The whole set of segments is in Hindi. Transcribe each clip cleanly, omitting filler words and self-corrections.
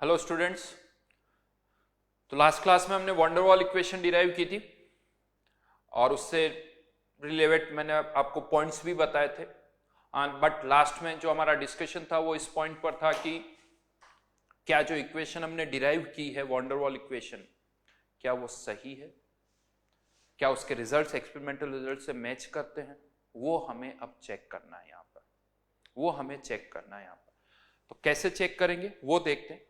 Hello students. तो लास्ट क्लास में हमने वंडर वॉल इक्वेशन डिराइव की थी और उससे रिलेटेड मैंने आपको पॉइंट्स भी बताए थे। बट लास्ट में जो हमारा डिस्कशन था वो इस पॉइंट पर था कि क्या जो इक्वेशन हमने डिराइव की है वंडर वॉल इक्वेशन, क्या वो सही है, क्या उसके रिजल्ट्स एक्सपेरिमेंटल रिजल्ट से मैच करते हैं, वो हमें अब चेक करना है। यहाँ पर वो हमें चेक करना है। यहाँ पर तो कैसे चेक करेंगे वो देखते हैं।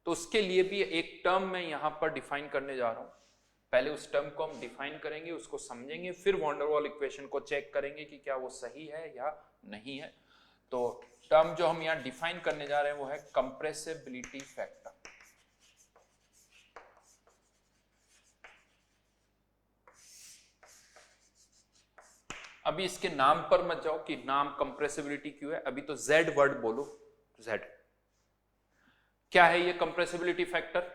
तो उसके लिए भी एक टर्म मैं यहां पर डिफाइन करने जा रहा हूं। पहले उस टर्म को हम डिफाइन करेंगे, उसको समझेंगे, फिर वंडर वॉल इक्वेशन को चेक करेंगे कि क्या वो सही है या नहीं है। तो टर्म जो हम यहां डिफाइन करने जा रहे हैं वो है कंप्रेसिबिलिटी फैक्टर। अभी इसके नाम पर मत जाओ कि नाम कंप्रेसिबिलिटी क्यों है, अभी तो जेड वर्ड बोलो। जेड क्या है ये कंप्रेसिबिलिटी फैक्टर?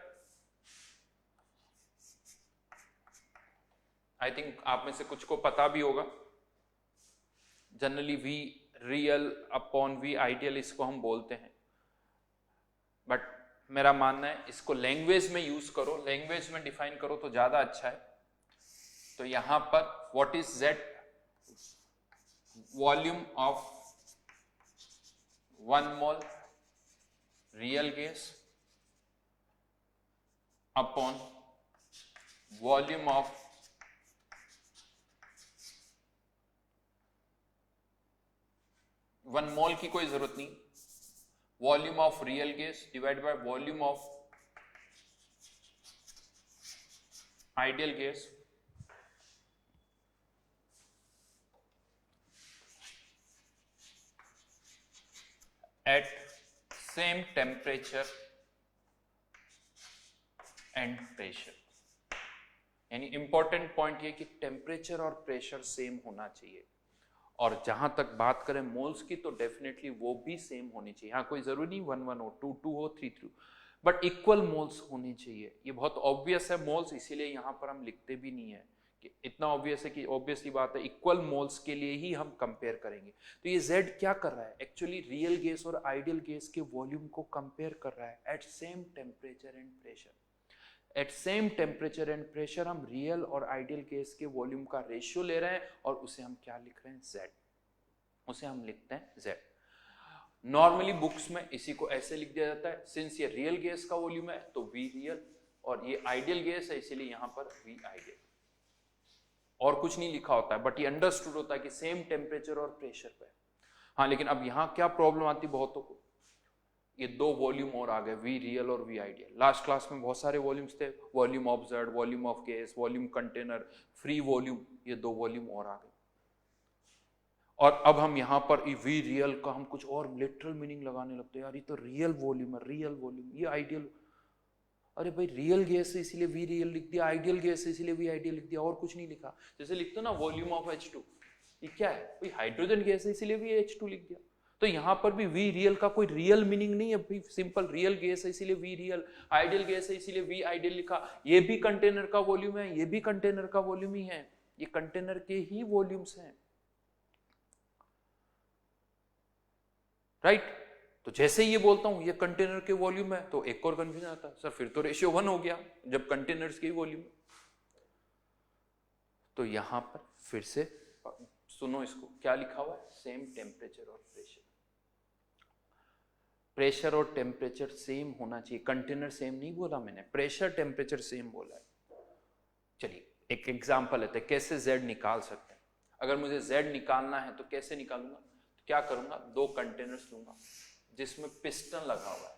आई थिंक आप में से कुछ को पता भी होगा। Generally we real upon we ideal इसको हम बोलते हैं, बट मेरा मानना है इसको लैंग्वेज में यूज करो, लैंग्वेज में डिफाइन करो तो ज्यादा अच्छा है। तो यहां पर what is Z? Volume of 1 mole real gas upon volume of 1 मोल की कोई जरूरत नहीं, volume of real gas divide by volume of ideal gas at same temperature and pressure. यानी इंपॉर्टेंट पॉइंट ये कि टेम्परेचर और प्रेशर सेम होना चाहिए। और जहां तक बात करें मोल्स की तो डेफिनेटली वो भी सेम होनी चाहिए। यहाँ कोई जरूरी नहीं 1 1 हो, 2 2 हो, 3 3, बट इक्वल मोल्स होनी चाहिए। ये बहुत ऑब्वियस है मोल्स, इसीलिए यहां पर हम लिखते भी नहीं है कि इतना ऑब्वियस है कि ऑब्वियसली बात है इक्वल मोल्स के लिए ही हम कंपेयर करेंगे। तो ये Z क्या कर रहा है? एक्चुअली रियल गैस और आइडियल गैस के वॉल्यूम को कंपेयर कर रहा है at same temperature and pressure. At same temperature and pressure हम रियल और आइडियल गैस के वॉल्यूम का रेशियो ले रहे हैं और उसे हम क्या लिख रहे हैं? Z। उसे हम लिखते हैं Z। नॉर्मली बुक्स में इसी को ऐसे लिख दिया जाता है, सिंस ये रियल गैस का वॉल्यूम है तो V रियल और ये आइडियल गैस है इसीलिए यहां पर V आइडियल। और कुछ नहीं लिखा होता है, बट ये अंडरस्टूड होता है कि सेम टेम्परेचर और प्रेशर पे। हाँ, लेकिन अब यहां क्या प्रॉब्लम आती बहुतों को, ये दो वॉल्यूम और आ गए, वी रियल और वी आइडियल। लास्ट क्लास में बहुत सारे वॉल्यूम्स थे, volume of Z, volume of gas, volume container, free volume, ये दो वॉल्यूम और आ गए। और अब हम यहां पर वी रियल का हम कुछ और लिटरल मीनिंग लगाने लगते हैं, यार ये तो रियल वॉल्यूम है, रियल वॉल्यूम, ये आइडियल। अरे भाई रियल गैस है इसीलिए वी रियल लिख दिया, आइडियल गैस है इसीलिए वी आइडियल लिख दिया, और कुछ नहीं लिखा। जैसे लिखते ना वॉल्यूम ऑफ H2, ये क्या है भाई? हाइड्रोजन गैस है इसीलिए वी H2 लिख दिया। तो यहां पर भी वी रियल का कोई रियल मीनिंग नहीं है भाई, सिंपल रियल गैस है इसीलिए वी रियल, आइडियल गैस है इसीलिए वी आइडियल लिखा। ये भी कंटेनर का वॉल्यूम है, ये भी कंटेनर का वॉल्यूम ही है, ये कंटेनर के ही वॉल्यूम्स हैं, राइट? तो जैसे ही ये बोलता हूं ये कंटेनर के वॉल्यूम है तो एक और कंफ्यूजन आता है, सर फिर तो रेशियो 1 हो गया जब कंटेनर्स की वॉल्यूम। तो यहां पर फिर से सुनो, इसको क्या लिखा हुआ है? सेम टेम्परेचर और प्रेशर। प्रेशर और टेम्परेचर सेम होना चाहिए, कंटेनर सेम नहीं बोला मैंने, प्रेशर टेम्परेचर सेम बोला है। चलिए एक एग्जांपल लेते हैं कैसे Z निकाल सकते हैं। अगर मुझे Z निकालना है तो कैसे निकालूंगा? तो क्या करूंगा, दो कंटेनर्स लूंगा जिसमें पिस्टन लगा हुआ है।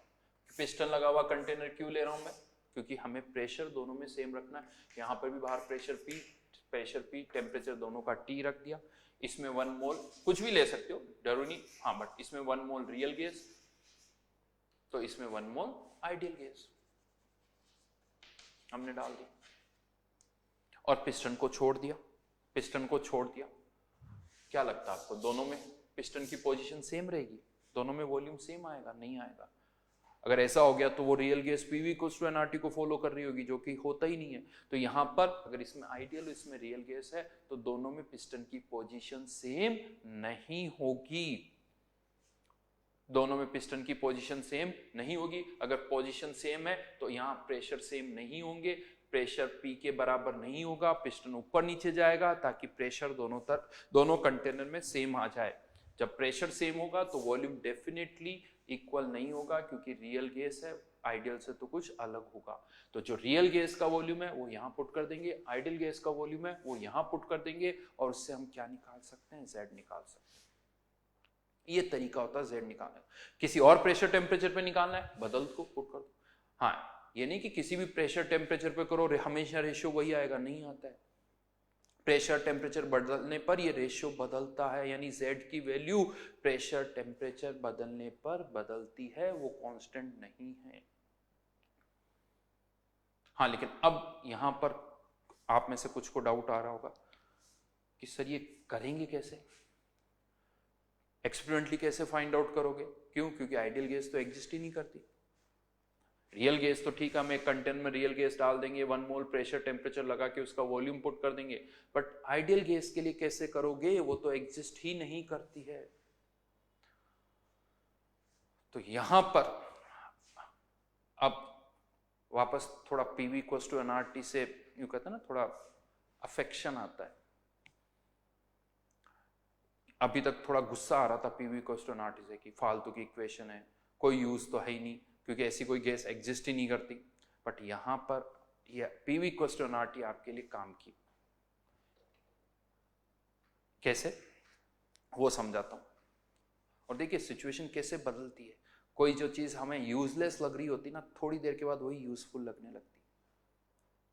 पिस्टन लगा हुआ कंटेनर क्यों ले रहा हूं मैं? क्योंकि हमें प्रेशर दोनों में सेम रखना है। यहां पर भी बाहर प्रेशर P, टेम्परेचर दोनों का T रख दिया। इसमें 1 मोल कुछ भी ले सकते हो, जरूरी हाँ, बट इसमें 1 मोल रियल गैस तो इसमें 1 मोल आइडियल गैस हमने डाल दिया और पिस्टन को छोड़ दिया। पिस्टन को छोड़ दिया, क्या लगता है आपको दोनों में पिस्टन की पोजीशन सेम रहेगी? दोनों में वॉल्यूम सेम आएगा? नहीं आएगा। अगर ऐसा हो गया तो वो रियल गैस PV = nRT को फॉलो कर रही होगी, जो कि होता ही नहीं है। तो यहां पर अगर इसमें आइडियल और इसमें रियल गैस है तो दोनों में पिस्टन की पोजीशन सेम नहीं होगी। दोनों में पिस्टन की पोजीशन सेम नहीं होगी। अगर पोजीशन सेम है तो यहाँ प्रेशर सेम नहीं होंगे, प्रेशर P के बराबर नहीं होगा, पिस्टन ऊपर नीचे जाएगा ताकि प्रेशर दोनों कंटेनर में सेम आ जाए। जब प्रेशर सेम होगा तो वॉल्यूम डेफिनेटली इक्वल नहीं होगा, क्योंकि रियल गैस है, आइडियल से तो कुछ अलग होगा। तो जो रियल गैस का वॉल्यूम है वो यहाँ पुट कर देंगे, आइडियल गैस का वॉल्यूम है वो यहाँ पुट कर देंगे, और उससे हम क्या निकाल सकते हैं, Z निकाल सकते हैं। ये तरीका होता है Z निकालने का। किसी और प्रेशर टेम्परेचर पे निकालना है, बदल को पुट कर दो। हाँ, ये नहीं कि किसी भी प्रेशर टेम्परेचर पे करो हमेशा रेशियो वही आएगा, नहीं आता है। प्रेशर टेम्परेचर बदलने पर ये रेशियो बदलता है, यानी Z की वैल्यू प्रेशर टेम्परेचर बदलने पर बदलती है, वो कांस्टेंट नहीं है। हाँ, लेकिन अब यहां पर आप में से कुछ को डाउट आ रहा होगा कि सर ये करेंगे कैसे, एक्सपेरिमेंटली कैसे फाइंड आउट करोगे? क्यों? क्योंकि आइडियल गैस तो एग्जिस्ट ही नहीं करती। रियल गैस तो ठीक है, हम एक कंटेनर में रियल गैस डाल देंगे, 1 मोल प्रेशर टेम्परेचर लगा के उसका वॉल्यूम पुट कर देंगे, बट आइडियल गैस के लिए कैसे करोगे, वो तो एग्जिस्ट ही नहीं करती है। तो यहां पर अब वापस थोड़ा PV इक्वल्स टू nRT से यूं कहते हैं ना, थोड़ा अफेक्शन आता है। अभी तक थोड़ा गुस्सा आ रहा था PV इक्वल्स टू nRT से कि फालतू की इक्वेशन है, कोई यूज तो है ही नहीं, क्योंकि ऐसी कोई गैस एग्जिस्ट ही नहीं करती। बट यहां पर यह PV इक्वल्स टू nRT आपके लिए काम की। कैसे, वो समझाता हूं। और देखिए सिचुएशन कैसे बदलती है। कोई जो चीज हमें यूजलेस लग रही होती ना, थोड़ी देर के बाद वही यूजफुल लगने लगती।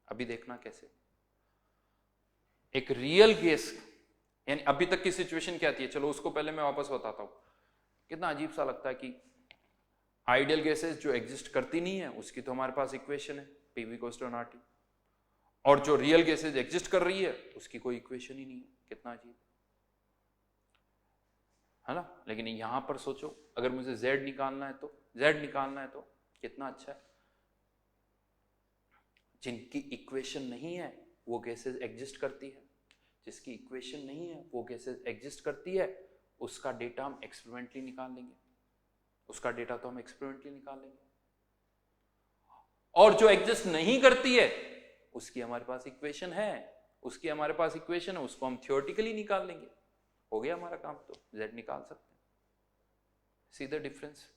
अभी देखना कैसे। एक रियल गैस, यानी अभी तक की सिचुएशन क्या थी, चलो उसको पहले मैं वापस बताता हूं। कितना अजीब सा लगता है कि आइडियल गैसेस जो एग्जिस्ट करती नहीं है उसकी तो हमारे पास इक्वेशन है PV इक्वल्स टू nRT, और जो रियल गैसेस एग्जिस्ट कर रही है उसकी कोई इक्वेशन ही नहीं है। कितना अजीब है ना। लेकिन यहां पर सोचो, अगर मुझे Z निकालना है तो कितना अच्छा है। जिनकी इक्वेशन नहीं है वो गैसेस एग्जिस्ट करती है, जिसकी इक्वेशन नहीं है वो गैसेस एग्जिस्ट करती है, उसका डेटा हम एक्सपेरिमेंटली निकाल लेंगे, और जो एग्जिस्ट नहीं करती है उसकी हमारे पास इक्वेशन है, उसको हम थियोरेटिकली निकाल लेंगे। हो गया हमारा काम, तो Z निकाल सकते हैं। See the difference.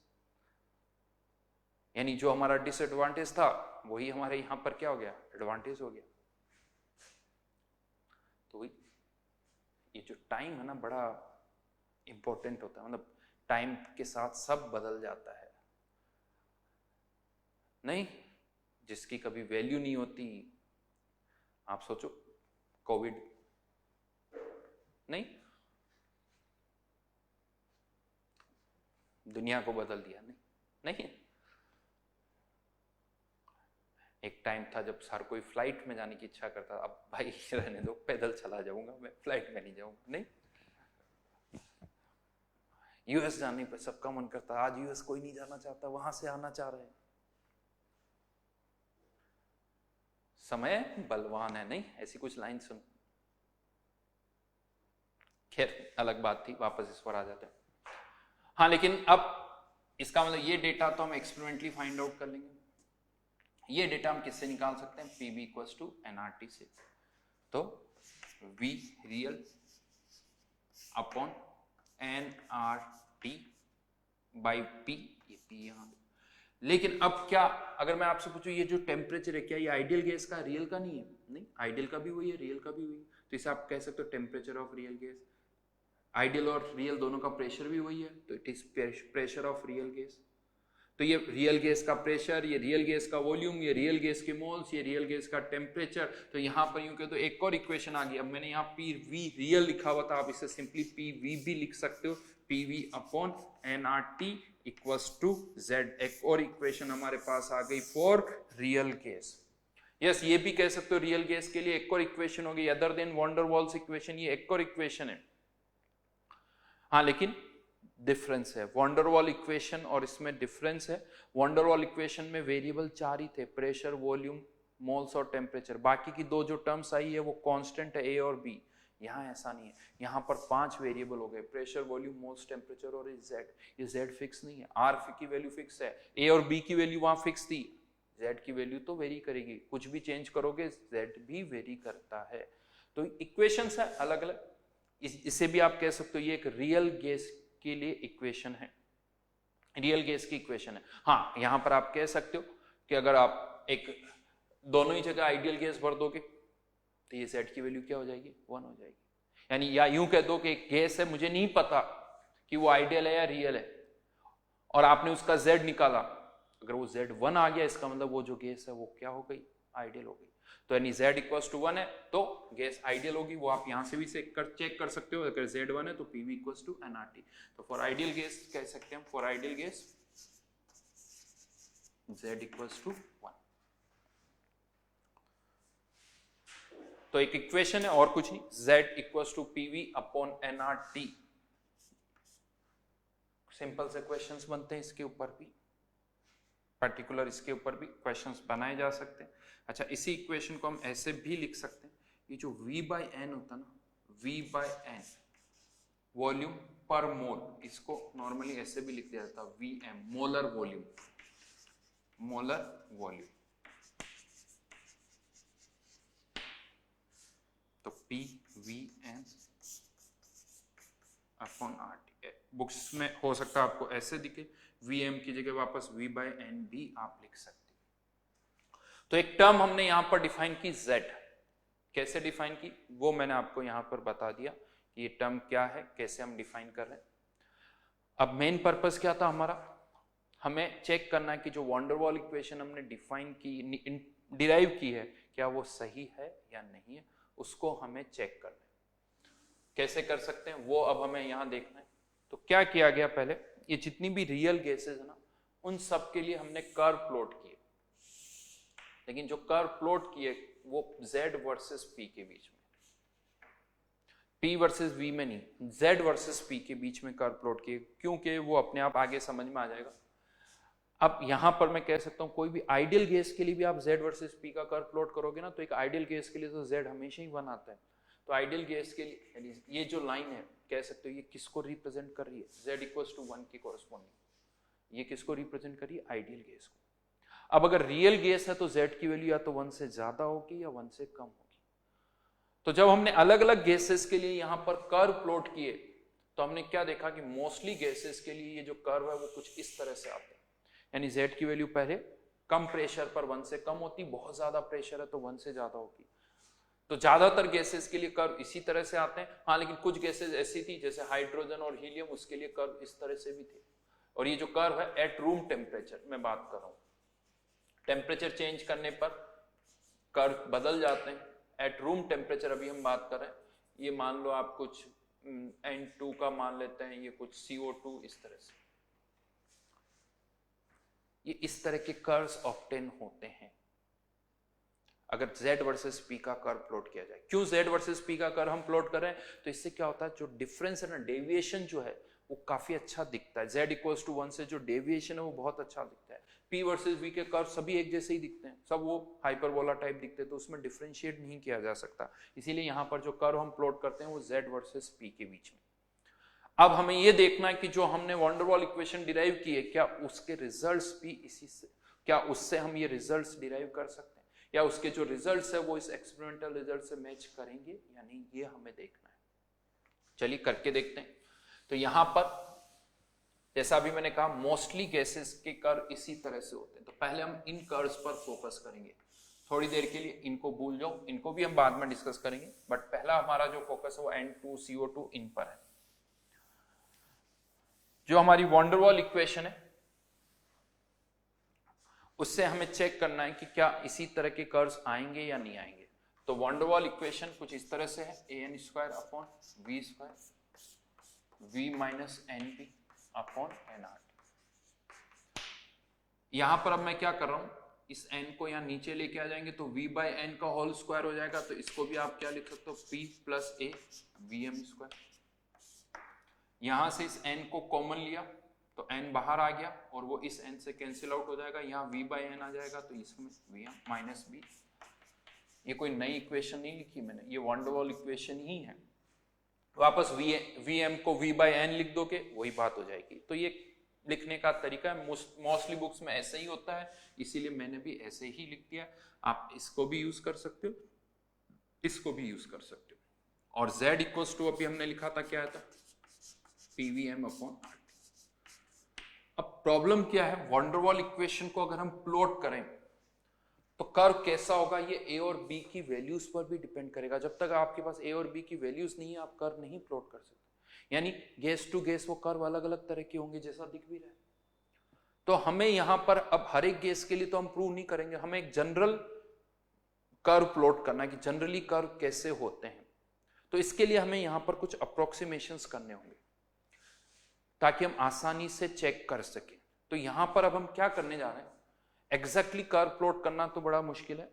यानी जो हमारा डिसएडवांटेज था वही हमारे यहां पर क्या हो गया, एडवांटेज हो गया। तो ये जो टाइम है ना, बड़ा इंपॉर्टेंट होता है। मतलब टाइम के साथ सब बदल जाता है। नहीं, जिसकी कभी वैल्यू नहीं होती, आप सोचो कोविड, नहीं दुनिया को बदल दिया, नहीं। एक टाइम था जब हर कोई फ्लाइट में जाने की इच्छा करता, अब भाई रहने दो, पैदल चला जाऊंगा मैं, फ्लाइट में नहीं जाऊंगा। नहीं, US जाने पर सबका मन करता, आज US कोई नहीं जाना चाहता, वहां से आना चाह रहे हैं। समय बलवान है, नहीं ऐसी कुछ लाइन सुन। खैर अलग बात थी, वापस इस पर आ जाते हैं। हाँ, लेकिन अब इसका मतलब ये डेटा तो हम एक्सपेरिमेंटली फाइंड आउट कर लेंगे। ये डेटा हम किससे निकाल सकते हैं, PV इक्वल्स टू nRT से। तो V real upon nRT by P, ये P यहां। लेकिन अब क्या, अगर मैं आपसे पूछूं ये जो टेम्परेचर है, क्या ये आइडियल गैस का, रियल का नहीं है? नहीं, आइडियल का भी वही है, रियल का भी वही है। तो इसे आप कह सकते हो temperature of real gas. Ideal और रियल दोनों का प्रेशर भी वही है, तो it is pressure of real gas. तो ये रियल गैस का प्रेशर, ये रियल गैस का वॉल्यूम, ये रियल गैस के मोल्स, ये रियल गैस का टेम्परेचर। तो यहां पर यूं कह तो एक और इक्वेशन आ गई। अब मैंने यहाँ PV रियल लिखा हुआ था, आप इसे सिंपली PV भी लिख सकते हो, PV upon nRT equals to Z। एक और इक्वेशन हमारे पास आ गई फॉर रियल गैस। यस, ये भी कह सकते हो रियल गैस के लिए एक और इक्वेशन होगी other than van der Waals equation, ये एक और इक्वेशन है। हाँ, लेकिन डिफरेंस है, वॉन डर वाल इक्वेशन और इसमें डिफरेंस है। वॉन डर वाल इक्वेशन में वेरिएबल 4 ही थे, प्रेशर, वॉल्यूम, मोल्स और टेम्परेचर। बाकी की दो जो टर्म्स आई है वो कांस्टेंट है, A और B। यहाँ ऐसा नहीं है, यहाँ पर 5 वेरिएबल हो गए, प्रेशर, वॉल्यूम, मोल्स, टेम्परेचर और जेड। ये जेड फिक्स नहीं है, आर की वैल्यू फिक्स है, ए और बी की वैल्यू वहां फिक्स थी, जेड की वैल्यू तो वेरी करेगी, कुछ भी चेंज करोगे जेड भी वेरी करता है। तो इक्वेशंस है अलग अलग, इसे भी आप कह सकते हो ये एक रियल गैस के लिए इक्वेशन है, रियल गैस की इक्वेशन है। हाँ, यहां पर आप कह सकते हो कि अगर आप एक दोनों ही जगह आइडियल गैस भर दोगे तो ये जेड की वैल्यू क्या हो जाएगी, 1 हो जाएगी। यानी या यूं कह दो कि एक गैस है, मुझे नहीं पता कि वो आइडियल है या रियल है, और आपने उसका जेड निकाला, अगर वो जेड 1 आ गया इसका मतलब वो जो गैस है वो क्या हो गई, आइडियल हो गई। तो यानी जेड इक्वल्स टू 1 है तो गैस आइडियल होगी, वो आप यहां से भी चेक कर सकते हो। अगर जेड 1 है तो पीवी इक्वल्स टू एनआरटी। तो फॉर आइडियल गैस कह सकते हैं, for ideal gas Z equals to 1। तो एक इक्वेशन है और कुछ नहीं, Z equals to PV upon NRT. Simple से क्वेश्चंस बनते हैं इसके ऊपर भी, पर्टिकुलर इसके ऊपर भी क्वेश्चंस बनाए जा सकते हैं। अच्छा, इसी इक्वेशन को हम ऐसे भी लिख सकते हैं, ये जो V बाई एन होता है ना, V बाई एन वॉल्यूम पर मोल, इसको नॉर्मली ऐसे भी लिख दिया जाता है VM, molar volume, molar volume. तो PVN अपॉन RT, बुक्स में हो सकता है आपको ऐसे दिखे, VM की जगह वापस V बाई एन भी आप लिख सकते हैं। तो एक टर्म हमने यहां पर डिफाइन की Z, कैसे डिफाइन की वो मैंने आपको यहां पर बता दिया कि ये टर्म क्या है, कैसे हम डिफाइन कर रहे हैं। अब मेन पर्पस क्या था हमारा, हमें चेक करना है कि जो वॉन डेर वाल इक्वेशन हमने डिफाइन की, डिराइव की है, क्या वो सही है या नहीं है, उसको हमें चेक करना है। कैसे कर सकते हैं वो अब हमें यहां देखना है। तो क्या किया गया, पहले ये जितनी भी रियल गैसेस है ना, उन सब के लिए हमने कर्व प्लॉट किए, लेकिन जो कर्व प्लॉट किए वो Z वर्सेस P के बीच में, P वर्सेस V में नहीं, Z वर्सेस P के बीच में कर्व प्लॉट किए, क्योंकि वो अपने आप आगे समझ में आ जाएगा। अब यहां पर मैं कह सकता हूं कोई भी आइडियल गैस के लिए भी आप Z वर्सेस P का कर्व प्लॉट करोगे ना, तो एक आइडियल गैस के लिए तो Z हमेशा ही 1 आता है। तो आइडियल गैस के लिए ये जो लाइन है, कह सकते हो ये किसको रिप्रेजेंट कर रही है, Z इक्वल्स टू 1 की कॉरेस्पॉन्डिंग। ये किसको रिप्रेजेंट कर रही है, आइडियल गैस को। अब अगर रियल गैस है तो Z की वैल्यू या तो 1 से ज्यादा होगी या 1 से कम होगी। तो जब हमने अलग अलग गैसेस के लिए यहां पर कर्व प्लॉट किए, तो हमने क्या देखा कि मोस्टली गैसेस के लिए ये जो कर्व है वो कुछ इस तरह से आता है, यानी Z की वैल्यू पहले कम प्रेशर पर 1 से कम होती, बहुत ज्यादा प्रेशर है तो 1 से ज्यादा होगी। तो ज्यादातर गैसेस के लिए कर्व इसी तरह से आते हैं। हाँ, लेकिन कुछ गैसेस ऐसी थी जैसे हाइड्रोजन और हीलियम, उसके लिए कर्व इस तरह से भी थे। और ये जो कर्व है एट रूम टेम्परेचर में बात कर रहा हूं, टेम्परेचर चेंज करने पर कर्व बदल जाते हैं। एट रूम टेम्परेचर अभी हम बात कर रहे हैं, ये मान लो आप कुछ N2 का मान लेते हैं, ये कुछ CO2, इस तरह से ये इस तरह के कर्व्स ऑब्टेन होते हैं अगर Z वर्सेस P का कर्व प्लॉट किया जाए। क्यों Z वर्सेस P का कर्व हम प्लॉट कर रहे हैं, तो इससे क्या होता है, जो डिफरेंस है ना, डेविएशन जो है वो काफी अच्छा दिखता है। Z इक्वल्स टू 1 से जो डेविएशन है वो बहुत अच्छा दिखता है। P वर्सेस V के कर्व सभी एक जैसे ही दिखते हैं, सब वो हाइपरबोला टाइप दिखते हैं, तो उसमें डिफरेंशिएट नहीं किया जा सकता। इसीलिए यहाँ पर जो कर्व हम प्लॉट करते हैं वो Z वर्सेस P के बीच में। अब हमें ये देखना है कि जो हमने van der Waal equation derive की है, क्या उसके रिजल्ट्स भी इसी से, क्या उससे हम ये रिजल्ट्स डिराइव कर सकते हैं, या उसके जो रिजल्ट्स है वो इस एक्सपेरिमेंटल रिजल्ट से मैच करेंगे या नहीं, ये हमें देखना है। चलिए करके देखते हैं। तो यहां पर जैसा अभी मैंने कहा, मोस्टली गैसेस के कर्व इसी तरह से होते हैं। तो पहले हम इन कर्व्स पर फोकस करेंगे थोड़ी देर के लिए, इनको भूल जाओ, इनको भी हम बाद में डिस्कस करेंगे, बट पहला हमारा जो फोकस है वो N2CO2 इन पर है। जो हमारी वॉन डेर वाल इक्वेशन है उससे हमें चेक करना है कि क्या इसी तरह के कर्व्स आएंगे या नहीं आएंगे। तो वॉन डेर वाल इक्वेशन कुछ इस तरह से है, an² upon v² v minus np upon nrt। यहां पर अब मैं क्या कर रहा हूं, इस n को यहां नीचे लेके आ जाएंगे तो v बाई n का होल स्क्वायर हो जाएगा, तो इसको भी आप क्या लिख सकते हो, p प्लस a vm²। यहां से इस n को कॉमन लिया तो n बाहर आ गया और वो इस n से कैंसिल आउट हो जाएगा, यहाँ v बाई n आ जाएगा, तो इसमें vm माइनस b। ये कोई नई इक्वेशन नहीं लिखी मैंने, ये वॉन डेर वाल इक्वेशन ही है। वापस Vm को V/n लिख दोगे, वही बात हो जाएगी। तो ये लिखने का तरीका है, मोस्टली बुक्स में ऐसे ही होता है, इसीलिए मैंने भी ऐसे ही लिख दिया। आप इसको भी यूज कर सकते हो, इसको भी यूज कर सकते हो। और Z इक्वल्स टू अभी हमने लिखा था, क्या था, PVm/RT। अब प्रॉब्लम क्या है, वॉन्डरवॉल इक्वेशन को अगर हम प्लॉट करें तो कर्व कैसा होगा, ये A और B की वैल्यूज पर भी डिपेंड करेगा। जब तक आपके पास A और B की वैल्यूज नहीं है, आप कर्व नहीं प्लॉट कर सकते। यानी गैस टू गैस वो कर्व अलग अलग तरह के होंगे, जैसा दिख भी रहा है। तो हमें यहां पर अब हर एक गैस के लिए तो हम प्रूव नहीं करेंगे, हमें एक जनरल कर्व प्लॉट करना है कि जनरली कर्व कैसे होते हैं। तो इसके लिए हमें यहां पर कुछ अप्रोक्सीमेशंस करने होंगे ताकि हम आसानी से चेक कर सकें। तो यहां पर अब हम क्या करने जा रहे हैं, एग्जैक्टली कर्व प्लॉट करना तो बड़ा मुश्किल है।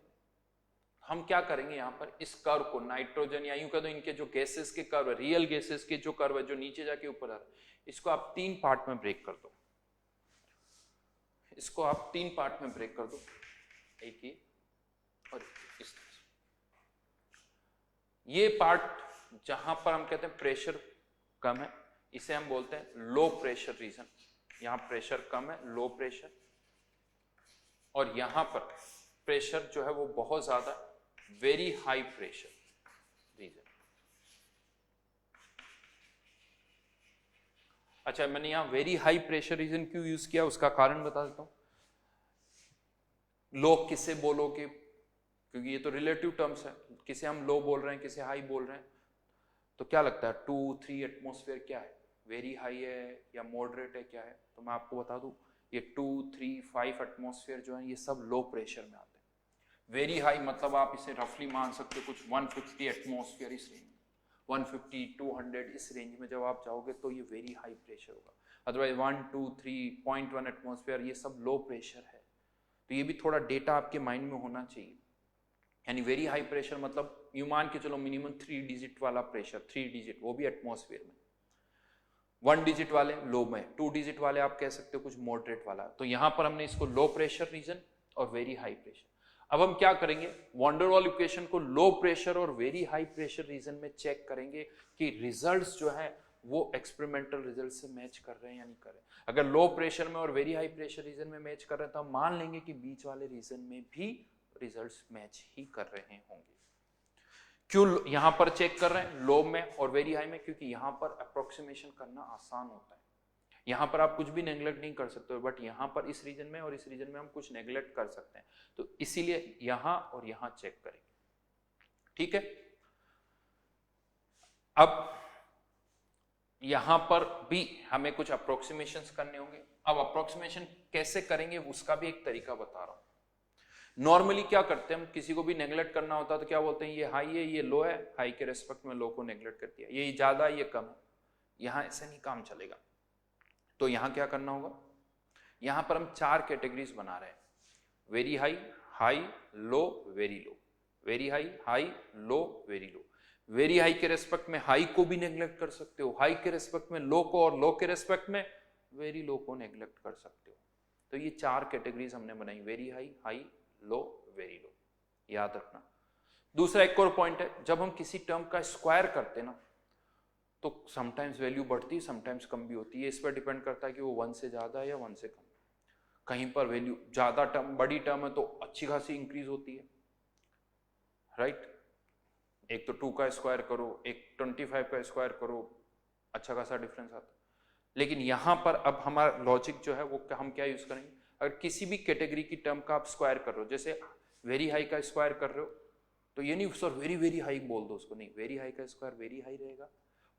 हम क्या करेंगे, यहां पर इस कर्व को नाइट्रोजन या यूं कह दो इनके जो गैसेस के कर्व है, रियल गैसेस के जो कर्व है, जो नीचे जाके ऊपर आ रहा है, इसको आप 3 पार्ट में ब्रेक कर दो। इसको आप 3 पार्ट में ब्रेक कर दो, एक ये और इस तरह से। ये पार्ट जहां पर हम कहते हैं प्रेशर कम है, इसे हम बोलते हैं लो प्रेशर रीजन। यहां प्रेशर कम है, लो प्रेशर। और यहां पर प्रेशर जो है वो बहुत ज्यादा, वेरी हाई प्रेशर रीजन। अच्छा, मैंने यहां वेरी हाई प्रेशर रीजन क्यों यूज किया, उसका कारण बता देता हूं। लो किसे बोलोगे, क्योंकि ये तो रिलेटिव टर्म्स है, किसे हम लो बोल रहे हैं, किसे हाई बोल रहे हैं। तो क्या लगता है 2-3 एटमॉस्फेयर क्या है, वेरी हाई है या मॉडरेट है, क्या है? तो मैं आपको बता दूं, ये 2-3-5 एटमॉस्फेयर जो है ये सब लो प्रेशर में आते हैं। वेरी हाई मतलब आप इसे रफली मान सकते हो कुछ 150 एटमॉस्फेयर, इस रेंज में 150-200 इस रेंज में जब आप जाओगे तो ये वेरी हाई प्रेशर होगा। अदरवाइज 1-2-3.1 एटमॉस्फेयर ये सब लो प्रेशर है। तो ये भी थोड़ा डेटा आपके माइंड में होना चाहिए। यानी वेरी हाई प्रेशर मतलब यू मान के चलो मिनिमम 3 डिजिट वाला प्रेशर, 3 डिजिट, वो भी एटमॉस्फेयर में। 1 डिजिट वाले लो में, 2 डिजिट वाले आप कह सकते हो कुछ मॉडरेट वाला। तो यहां पर हमने इसको लो प्रेशर रीजन और वेरी हाई प्रेशर। अब हम क्या करेंगे, वॉन्डरवॉल इक्वेशन को लो प्रेशर और वेरी हाई प्रेशर रीजन में चेक करेंगे कि रिजल्ट्स जो है वो एक्सपेरिमेंटल रिजल्ट से मैच कर रहे हैं या नहीं कर रहे हैं। अगर लो प्रेशर में और वेरी हाई प्रेशर रीजन में मैच कर रहे हैं तो हम मान लेंगे कि बीच वाले रीजन में भी रिजल्ट्स मैच ही कर रहे होंगे। क्यों यहां पर चेक कर रहे हैं लो में और वेरी हाई में, क्योंकि यहां पर अप्रोक्सीमेशन करना आसान होता है। यहां पर आप कुछ भी नेग्लेक्ट नहीं कर सकते हो, बट यहां पर इस रीजन में और इस रीजन में हम कुछ नेग्लेक्ट कर सकते हैं। तो इसीलिए यहां और यहां चेक करेंगे, ठीक है। अब यहां पर भी हमें कुछ अप्रोक्सीमेशंस करने होंगे। अब अप्रोक्सीमेशन कैसे करेंगे उसका भी एक तरीका बता रहा हूं। नॉर्मली क्या करते हैं, हम किसी को भी नेग्लेक्ट करना होता है तो क्या बोलते हैं, ये हाई है ये लो है, हाई के रेस्पेक्ट में लो को नेग्लेक्ट कर दिया, ये ज्यादा है ये कम है। यहां ऐसे नहीं काम चलेगा। तो यहां क्या करना होगा, यहां पर हम 4 कैटेगरीज बना रहे हैं, very high, high, low, very low, very high, high, low, very low. Very high के रेस्पेक्ट में हाई को भी नेग्लेक्ट कर सकते हो, हाई के रेस्पेक्ट में लो को, और लो के रेस्पेक्ट में वेरी लो को नेग्लेक्ट कर सकते हो। तो ये 4 कैटेगरीज हमने बनाई, very high, high, low, very लो, याद रखना। दूसरा एक और पॉइंट है, जब हम किसी टर्म का स्क्वायर करते हैं ना तो समटाइम्स वैल्यू बढ़ती है, समटाइम्स कम भी होती है। इस पर डिपेंड करता है कि वो 1 से ज्यादा है या 1 से कम। कहीं पर वैल्यू ज्यादा टर्म, बड़ी टर्म है तो अच्छी खासी इंक्रीज होती है, राइट। एक तो 2 का स्क्वायर करो, एक 25 का स्क्वायर करो, अच्छा खासा डिफरेंस आता है। लेकिन यहां पर अब हमारा लॉजिक जो है वो हम क्या यूज करेंगे, अगर किसी भी कैटेगरी की टर्म का आप स्क्वायर कर रहे हो, जैसे वेरी हाई का स्क्वायर कर रहे हो, तो ये नहीं सर वेरी वेरी हाई बोल दो उसको, नहीं, वेरी हाई का स्क्वायर वेरी हाई रहेगा,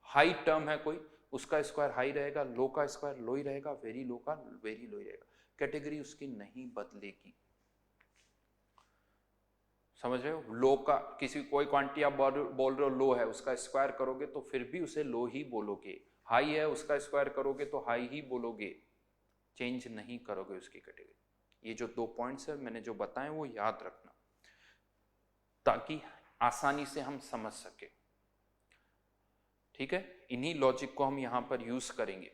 हाई टर्म है कोई उसका स्क्वायर हाई रहेगा, लो का स्क्वायर लो ही रहेगा, वेरी लो का वेरी लो ही रहेगा, कैटेगरी उसकी नहीं बदलेगी। समझ रहे हो, लो का किसी कोई क्वांटिटी आप बोल रहे हो लो है, उसका स्क्वायर करोगे तो फिर भी उसे लो ही बोलोगे, हाई है उसका स्क्वायर करोगे तो हाई ही बोलोगे, चेंज नहीं करोगे उसकी कैटेगरी। ये जो 2 पॉइंट्स है मैंने जो बताए वो याद रखना ताकि आसानी से हम समझ सके, ठीक है। इन्हीं लॉजिक को हम यहां पर यूज करेंगे।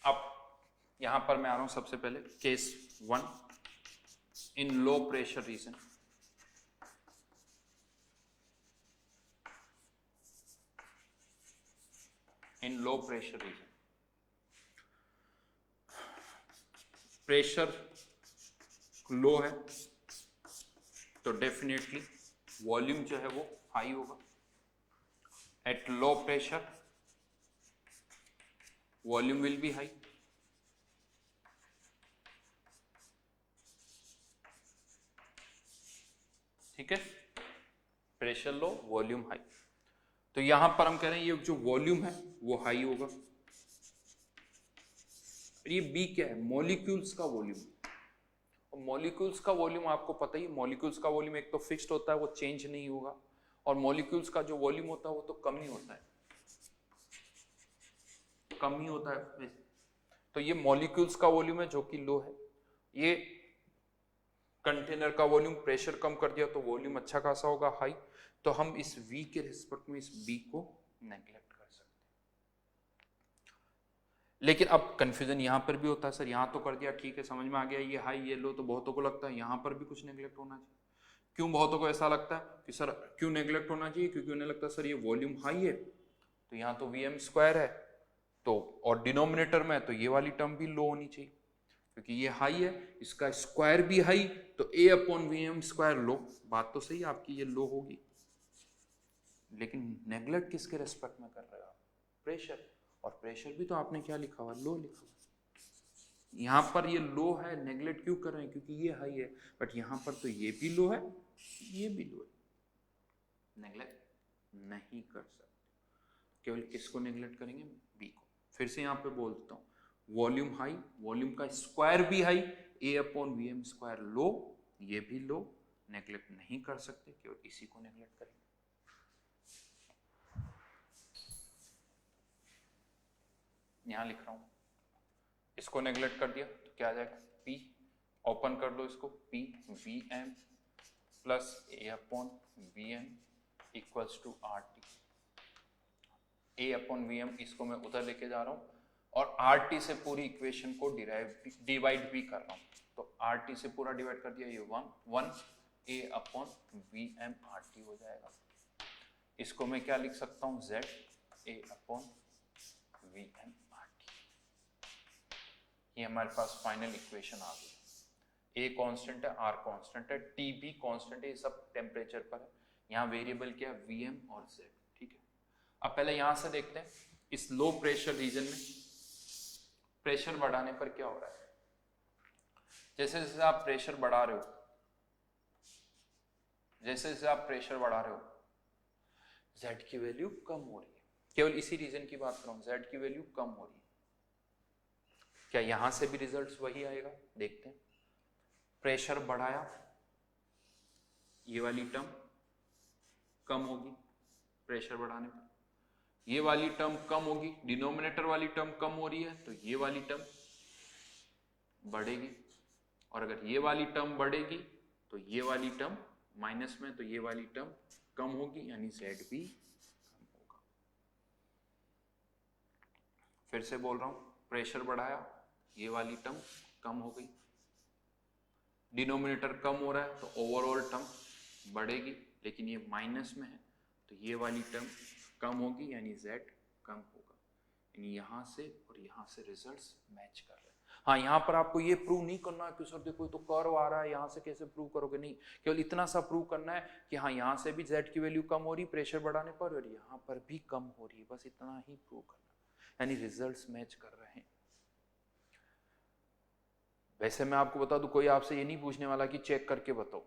अब यहां पर मैं आ रहा हूं सबसे पहले case 1 in low pressure region. In low pressure region. Pressure low है तो डेफिनेटली वॉल्यूम जो है वो हाई होगा। At low pressure volume will be high. ठीक है, प्रेशर लो वॉल्यूम हाई। तो यहां पर हम कह रहे हैं ये जो वॉल्यूम है वो हाई होगा। ये बी क्या है? मॉलिक्यूल्स का वॉल्यूम। और मॉलिक्यूल्स का वॉल्यूम आपको पता ही, मॉलिक्यूल्स का वॉल्यूम एक तो फिक्स्ड होता है, वो चेंज नहीं होगा, और मॉलिक्यूल्स का जो वॉल्यूम होता है वो तो कम ही होता है, कम ही होता है। तो ये मॉलिक्यूल्स का वॉल्यूम है जो कि लो है। ये कंटेनर का वॉल्यूम प्रेशर कम कर दिया तो वॉल्यूम अच्छा खासा होगा, हाई। तो हम इस V के रिस्पेक्ट में इस B को नेग्लेक्ट कर सकते हैं। लेकिन अब कंफ्यूजन यहां पर भी होता है, सर यहां तो कर दिया, ठीक है, समझ में आ गया, ये हाई ये लो, तो बहुतों को लगता है यहां पर भी कुछ नेग्लेक्ट होना चाहिए। क्यों बहुतों को ऐसा लगता है कि सर क्यों नेग्लेक्ट होना चाहिए? क्योंकि उन्हें लगता है सर ये वॉल्यूम हाई है तो यहाँ तो Vm² है, तो और डिनोमिनेटर में तो ये वाली टर्म भी लो होनी चाहिए, क्योंकि ये हाई है, इसका स्क्वायर भी हाई, तो A/Vm² लो। बात तो सही आपकी, ये लो होगी, लेकिन नेग्लेक्ट किसके रेस्पेक्ट में कर रहे हो आप? प्रेशर। और प्रेशर भी तो आपने क्या लिखा हुआ? लो लिखा हुआ। यहां पर ये लो है, नेग्लेक्ट क्यों कर रहे हैं? क्योंकि ये हाई है, बट यहां पर तो ये भी लो है, ये भी लो है, नेग्लेक्ट नहीं कर सकते। केवल किसको नेग्लेक्ट करेंगे? बी को। फिर से यहां पे बोल देता हूं, वॉल्यूम हाई, वॉल्यूम का स्क्वायर भी हाई, A/Vm² लो, ये भी लो, नेग्लेक्ट नहीं कर सकते, केवल इसी को नेग्लेक्ट करेंगे। यहां लिख रहा हूं, इसको नेग्लेक्ट कर दिया तो क्या आ जाएगा? P, ओपन कर लो इसको, P Vm plus A/Vm equals to RT। A/Vm इसको मैं उधर लेके जा रहा हूं और RT से पूरी इक्वेशन को डिवाइड भी कर रहा हूं, तो RT से पूरा डिवाइड कर दिया, ये 1 A/Vm RT हो जाएगा। इसको मैं क्या लिख सकता हूं? Z A/Vm RT। ये हमारे पास फाइनल इक्वेशन आ गई। A कांस्टेंट है, R कांस्टेंट है, T भी कांस्टेंट है, ये सब टेम्परेचर पर है। यहाँ वेरिएबल क्या है? Vm और Z। ठीक है, अब पहले यहां से देखते हैं, इस लो प्रेशर रीजन में प्रेशर बढ़ाने पर क्या हो रहा है। जैसे जैसे आप प्रेशर बढ़ा रहे हो, जैसे जैसे आप प्रेशर बढ़ा रहे हो, Z की वैल्यू कम हो रही है। केवल इसी रीजन की बात कर रहा हूं, Z की वैल्यू कम हो रही है। क्या यहां से भी रिजल्ट्स वही आएगा? देखते हैं। प्रेशर बढ़ाया, ये वाली टर्म कम होगी प्रेशर बढ़ाने पर, ये वाली टर्म कम होगी, डिनोमिनेटर वाली टर्म कम हो रही है तो ये वाली टर्म बढ़ेगी, और अगर ये वाली टर्म बढ़ेगी तो ये वाली टर्म माइनस में, तो ये वाली टर्म कम होगी, यानी Z भी कम होगा। फिर से बोल रहा हूं, प्रेशर बढ़ाया, ये वाली टर्म कम हो गई, डिनोमिनेटर कम हो रहा है तो ओवरऑल टर्म बढ़ेगी, लेकिन ये माइनस में है तो ये वाली टर्म कम होगी, यानी Z कम होगा। यानी यहां से और यहां से रिजल्ट्स मैच कर रहे हैं। हाँ, यहाँ पर आपको ये प्रूव नहीं करना है कि सर देखो तो कर्व आ रहा है, यहाँ से कैसे प्रूव करोगे? नहीं, केवल इतना सा प्रूव करना है कि हाँ यहाँ से भी Z की वैल्यू कम हो रही प्रेशर बढ़ाने पर, और यहाँ पर भी कम हो रही है, बस इतना ही प्रूव करना, यानी रिजल्ट्स मैच कर रहे हैं। वैसे मैं आपको बता दूं, कोई आपसे ये नहीं पूछने वाला कि चेक करके बताओ,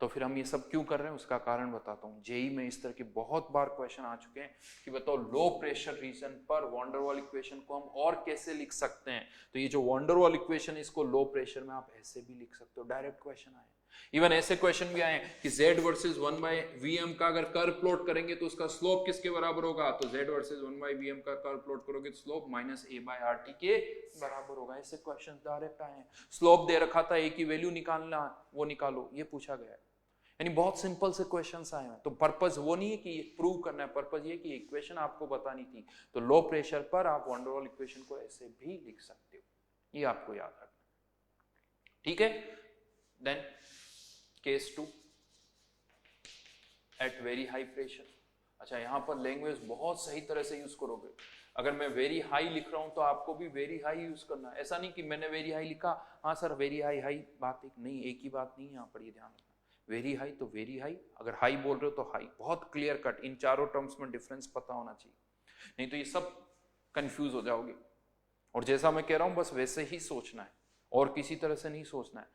तो फिर हम ये सब क्यों कर रहे हैं उसका कारण बताता हूँ। जेई में इस तरह के बहुत बार क्वेश्चन आ चुके हैं कि बताओ लो प्रेशर रीजन पर वॉन डेर वाल इक्वेशन को हम और कैसे लिख सकते हैं। तो ये जो वॉन डेर वाल इक्वेशन, इसको लो प्रेशर में आप ऐसे भी लिख सकते हो, डायरेक्ट क्वेश्चन आए। इवन ऐसे क्वेश्चन भी आए कि Z वर्सेस 1/Vm का अगर कर्व प्लॉट करेंगे तो उसका स्लोप किसके बराबर होगा? तो Z वर्सेस 1/Vm का कर्व प्लॉट करोगे तो स्लोप -A/RT के बराबर होगा। ऐसे क्वेश्चन डायरेक्ट आए हैं। स्लोप दे रखा था, A की वैल्यू निकालना, वो निकालो, ये पूछा गया है। यानी बहुत सिंपल से क्वेश्चंस आए हैं। तो पर्पस वो नहीं है कि प्रूव करना है, पर्पस ये कि इक्वेशन आपको बतानी थी। तो लो प्रेशर पर आप वॉन डेर वाल इक्वेशन को ऐसे भी लिख सकते हो, ये आपको याद रखना। ठीक है, then case 2, at very high pressure, अच्छा, यहाँ पर लैंग्वेज बहुत सही तरह से यूज करोगे। अगर मैं वेरी हाई लिख रहा हूँ तो आपको भी वेरी हाई यूज करना है। ऐसा नहीं कि मैंने वेरी हाई लिखा, हाँ सर वेरी हाई हाई, बात एक नहीं, एक ही बात नहीं है यहाँ पर, ये ध्यान रखना। वेरी हाई तो वेरी हाई, अगर हाई बोल रहे हो तो हाई, बहुत क्लियर कट, इन चारों टर्म्स में डिफरेंस पता होना चाहिए, नहीं तो ये सब कंफ्यूज हो जाओगे। और जैसा मैं कह रहा हूँ बस वैसे ही सोचना है, और किसी तरह से नहीं सोचना है,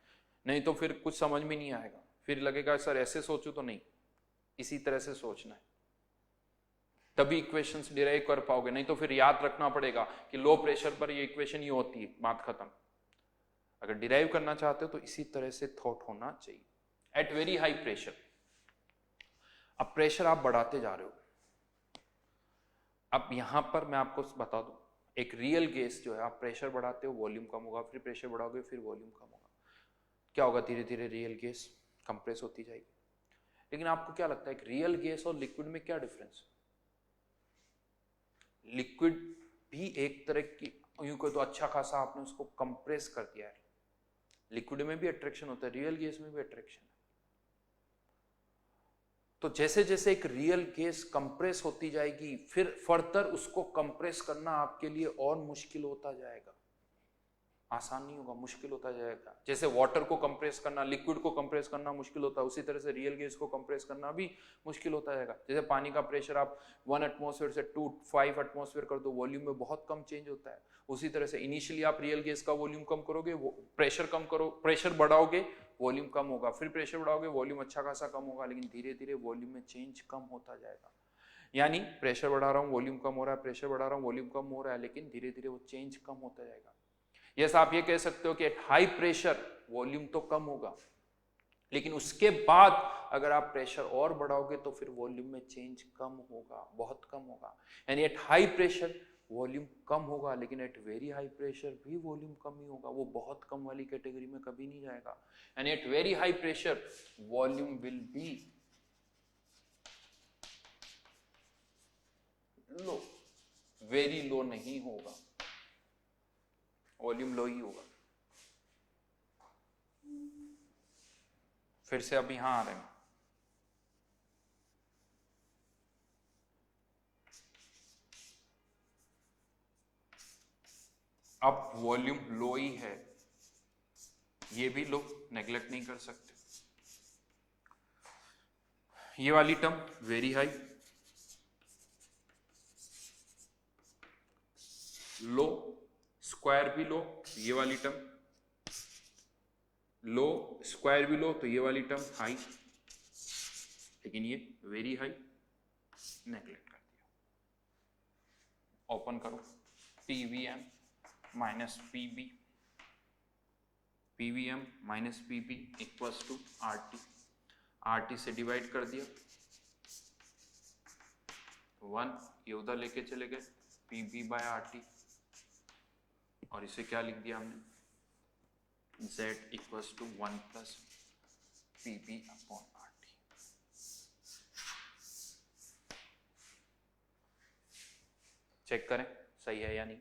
नहीं तो फिर कुछ समझ में नहीं आएगा, फिर लगेगा सर ऐसे सोचो, तो नहीं, इसी तरह से सोचना है, तभी इक्वेशंस डिराइव कर पाओगे। नहीं तो फिर याद रखना पड़ेगा कि लो प्रेशर पर ये इक्वेशन ये होती है, बात खत्म। अगर डिराइव करना चाहते हो तो इसी तरह से थॉट होना चाहिए। एट वेरी हाई प्रेशर, अब प्रेशर आप बढ़ाते जा रहे हो। अब यहां पर मैं आपको बता दूं, एक रियल गैस जो है, आप प्रेशर बढ़ाते हो वॉल्यूम कम होगा, फिर प्रेशर बढ़ाओगे फिर वॉल्यूम कम होगा, क्या होगा, धीरे धीरे रियल गैस कंप्रेस होती जाएगी। लेकिन आपको क्या लगता है कि रियल गैस और लिक्विड में क्या डिफरेंस? लिक्विड भी एक तरह की, यूं कहो तो अच्छा खासा आपने उसको कंप्रेस कर दिया है। लिक्विड में भी अट्रैक्शन होता है, रियल गैस में भी अट्रैक्शन है। तो जैसे जैसे एक रियल गैस कंप्रेस होती जाएगी, फिर फर्दर उसको कंप्रेस करना आपके लिए और मुश्किल होता जाएगा, आसान नहीं होगा, मुश्किल होता जाएगा। जैसे वाटर को कंप्रेस करना, लिक्विड को कंप्रेस करना मुश्किल होता है, उसी तरह से रियल गैस को कंप्रेस करना भी मुश्किल होता जाएगा। जैसे पानी का प्रेशर आप 1 एटमॉस्फेयर से 5 एटमॉस्फेयर कर दो, वॉल्यूम में बहुत कम चेंज होता है। उसी तरह से इनिशियली आप रियल गैस का वॉल्यूम कम करोगे, प्रेशर कम करो, प्रेशर बढ़ाओगे वॉल्यूम कम होगा, फिर प्रेशर बढ़ाओगे वॉल्यूम अच्छा खासा कम होगा, लेकिन धीरे धीरे वॉल्यूम में चेंज कम होता जाएगा। यानी प्रेशर बढ़ा रहा हूँ वॉल्यूम कम हो रहा है, प्रेशर बढ़ा रहा हूँ वॉल्यूम कम हो रहा है, लेकिन धीरे धीरे वो चेंज कम होता जाएगा। यस, आप ये कह सकते हो कि एट हाई प्रेशर वॉल्यूम तो कम होगा, लेकिन उसके बाद अगर आप प्रेशर और बढ़ाओगे तो फिर वॉल्यूम में चेंज कम होगा, बहुत कम होगा। यानी एट हाई प्रेशर वॉल्यूम कम होगा, लेकिन एट वेरी हाई प्रेशर भी वॉल्यूम कम ही होगा, वो बहुत कम वाली कैटेगरी में कभी नहीं जाएगा। यानी at very high pressure volume will be low, very low नहीं होगा, वॉल्यूम लो ही होगा। फिर से अब यहां आ रहे हैं, अब वॉल्यूम लो ही है, ये भी लो, नेग्लेक्ट नहीं कर सकते। ये वाली टर्म वेरी हाई, लो, स्क्वायर भी लो, ये वाली टर्म लो, स्क्वायर भी लो, तो ये वाली टर्म हाई, लेकिन ये वेरी हाई नेग्लेक्ट कर दिया। ओपन करो, PVM minus PB, PVM minus PB equals to RT, RT से डिवाइड कर दिया, 1 ये उधर लेके चले गए, PB बाय RT, और इसे क्या लिख दिया हमने, Z equals to 1 plus PB upon RT। Check करें सही है या नहीं।